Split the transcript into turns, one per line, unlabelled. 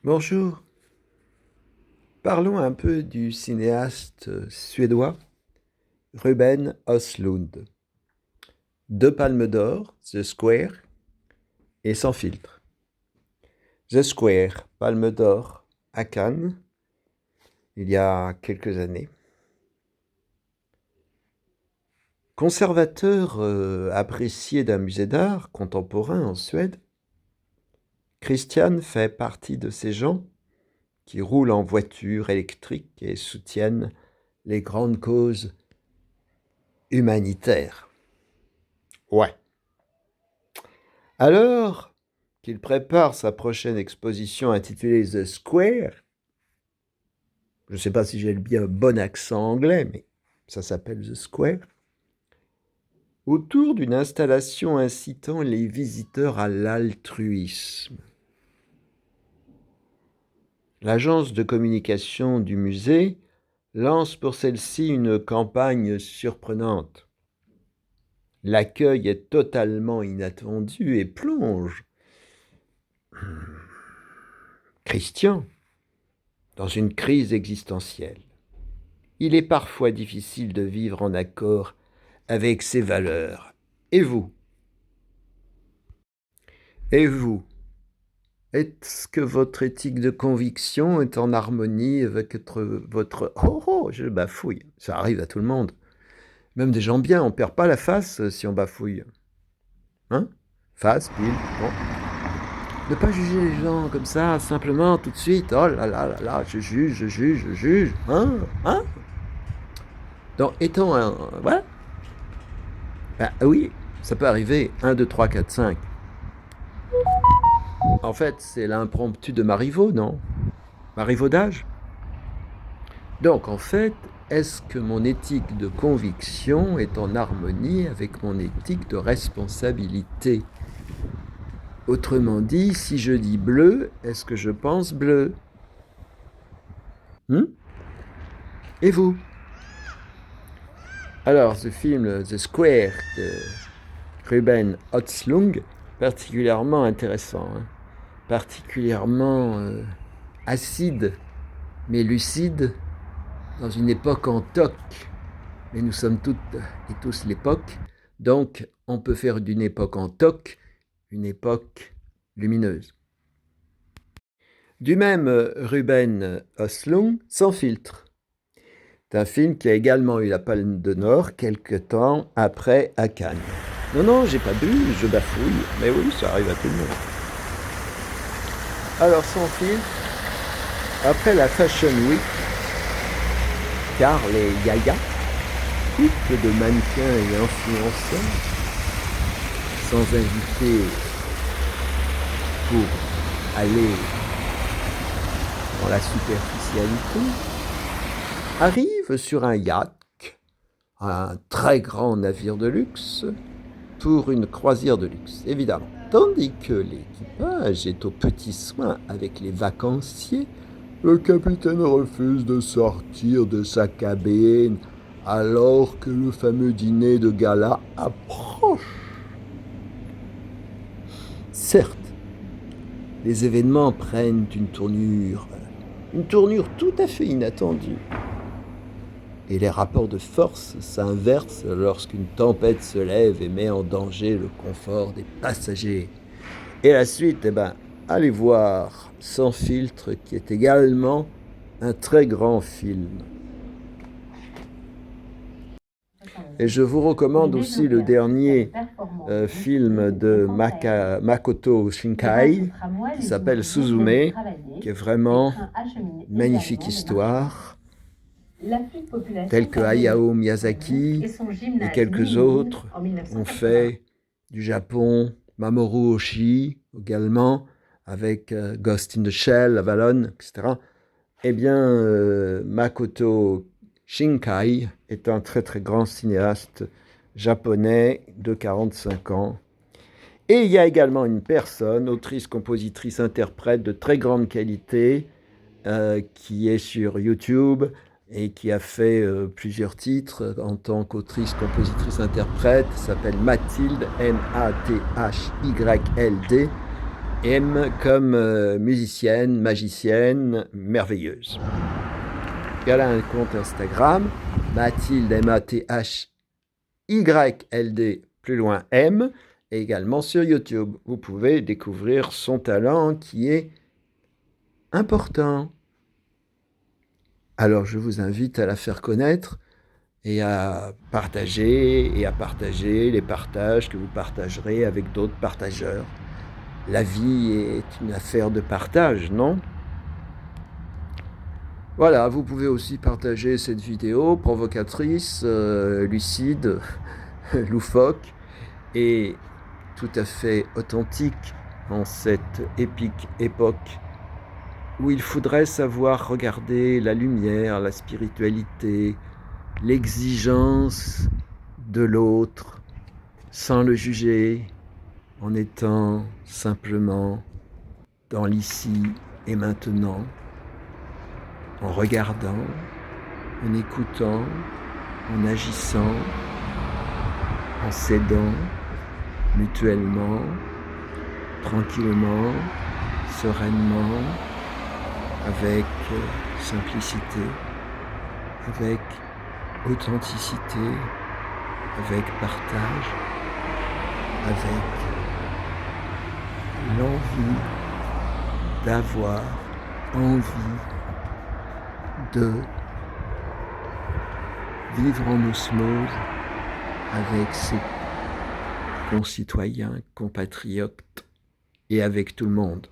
Bonjour, parlons un peu du cinéaste suédois Ruben Östlund. Deux palmes d'or, The Square et Sans filtre. The Square, palme d'or à Cannes, il y a quelques années. Conservateur apprécié d'un musée d'art contemporain en Suède, Christian fait partie de ces gens qui roulent en voiture électrique et soutiennent les grandes causes humanitaires. Ouais. Alors qu'il prépare sa prochaine exposition intitulée The Square, je ne sais pas si j'ai le bien bon accent anglais, mais ça s'appelle The Square, autour d'une installation incitant les visiteurs à l'altruisme. L'agence de communication du musée lance pour celle-ci une campagne surprenante. L'accueil est totalement inattendu et plonge Christian dans une crise existentielle. Il est parfois difficile de vivre en accord avec ses valeurs. Et vous? Et vous? Est-ce que votre éthique de conviction est en harmonie avec votre... Oh, je bafouille. Ça arrive à tout le monde. Même des gens bien, on perd pas la face si on bafouille. Hein? Face, pile, bon. Ne pas juger les gens comme ça, simplement, tout de suite. Oh là là là là, je juge. Hein? Donc, étant un... Voilà. Ben oui, ça peut arriver. 1, 2, 3, 4, 5. En fait, c'est l'impromptu de Marivaux, non? Marivaudage? Donc, en fait, est-ce que mon éthique de conviction est en harmonie avec mon éthique de responsabilité? Autrement dit, si je dis bleu, est-ce que je pense bleu? Et vous? Alors, ce film The Square de Ruben Östlund, particulièrement intéressant, particulièrement acide, mais lucide, dans une époque en toc. Mais nous sommes toutes et tous l'époque, donc on peut faire d'une époque en toc une époque lumineuse. Du même Ruben Östlund, Sans filtre. C'est un film qui a également eu la Palme d'Or quelque temps après à Cannes. Non, j'ai pas bu, je bafouille, mais oui, ça arrive à tout le monde. Alors, Sans filtre, après la Fashion Week, car les Yaya, couple de mannequins et influenceurs, sans inviter pour aller dans la superficialité, arrive sur un yacht, un très grand navire de luxe, pour une croisière de luxe, évidemment. Tandis que l'équipage est aux petits soins avec les vacanciers, le capitaine refuse de sortir de sa cabine alors que le fameux dîner de gala approche. Certes, les événements prennent une tournure tout à fait inattendue. Et les rapports de force s'inversent lorsqu'une tempête se lève et met en danger le confort des passagers. Et la suite, allez voir Sans filtre, qui est également un très grand film. Et je vous recommande aussi le dernier film de Makoto Shinkai, qui s'appelle Suzume, qui est vraiment une magnifique histoire, telle que Hayao Miyazaki et quelques autres ont fait du Japon, Mamoru Oshii également, avec Ghost in the Shell, Avalon, etc. Eh bien, Makoto Shinkai est un très très grand cinéaste japonais de 45 ans. Et il y a également une personne, autrice, compositrice, interprète de très grande qualité, qui est sur YouTube et qui a fait plusieurs titres en tant qu'autrice, compositrice, interprète, s'appelle Mathyld, Mathyld, M comme musicienne, magicienne, merveilleuse. Elle a un compte Instagram, Mathilde, M-A-T-H-Y-L-D, plus loin M, et également sur YouTube. Vous pouvez découvrir son talent qui est important. Alors je vous invite à la faire connaître et à partager les partages que vous partagerez avec d'autres partageurs. La vie est une affaire de partage, non? Voilà, vous pouvez aussi partager cette vidéo provocatrice, lucide, loufoque et tout à fait authentique en cette épique époque où il faudrait savoir regarder la lumière, la spiritualité, l'exigence de l'autre sans le juger, en étant simplement dans l'ici et maintenant, en regardant, en écoutant, en agissant, en s'aidant mutuellement, tranquillement, sereinement, avec simplicité, avec authenticité, avec partage, avec l'envie d'avoir envie de vivre en osmose avec ses concitoyens, compatriotes et avec tout le monde.